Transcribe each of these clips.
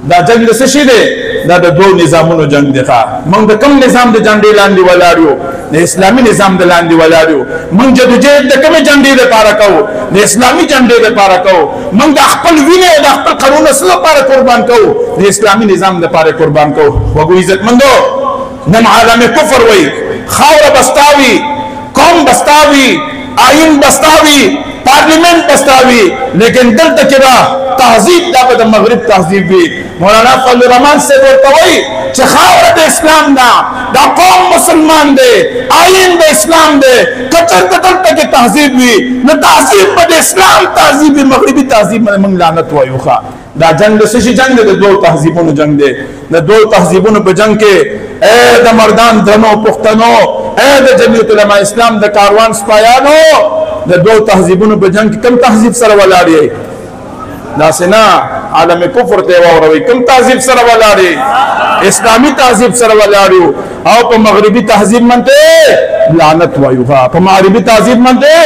دا جنگ د څه شي دی دا د دوه نظامونو جنگ دی موږ د کوم نظام د جنډې لاندې ولاړ یو د اسلامي نظام د لاندې ولاړ یو موږ جدوجہد د کومې جنډې لپاره کوو د اسلامي جنډې لپاره کوو موږ د خپل وینې او د خپل قانون اصل لپاره قربان کوو د اسلامي نظام لپاره قربان کوو وګو عزتمندو نن عالم کفر وای خاور بستاوي قوم بستاوي آئین بستاوي پارلیمنٹ بستاوي لیکن دلته کې دا تهذیب دا د مغرب تهذیب وي مولانا فضل الرحمن سے ورته وای چې خاور د اسلام دا قوم مسلمان دی آئین د اسلام دی کچر دلته کې تهذیب وي نو تهذیب په اسلام تهذیب مغربي تهذیب باندې موږ لعنت وایو ښا دا جنگ د څه جنگ دی د دوه تهذیبونو جنگ دی د دوه تهذیبونو په جنگ کې اے د مردان درنو پښتنو اے د جمعیت علماء اسلام د کاروان سپایانو د دوه تهذیبونو په جنگ کې کوم تهذیب سره ولاړ یې دا سنا عالم کفر ته وروي کوم تهذیب سره ولاړ یې اسلامي تهذیب سره ولاړ یو او په مغربي تهذیب منته لعنت وایو ها په مغربي تهذیب منته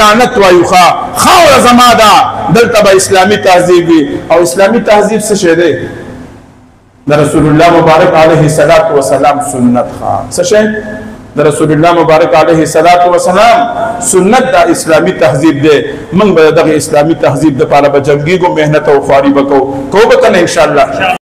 لعنت وایو ها خاور زماده دلته به اسلامي تهذیب وي او اسلامي تهذیب څه شه دی د رسول الله مبارک علیه الصلاۃ والسلام سنت ها څه شه د رسول الله مبارک علیه الصلاۃ والسلام سنت دا اسلامی تهذیب دی موږ به دغه اسلامی تهذیب د لپاره به جنګیږو مهنت او خواري وکړو کو به کنه ان شاء الله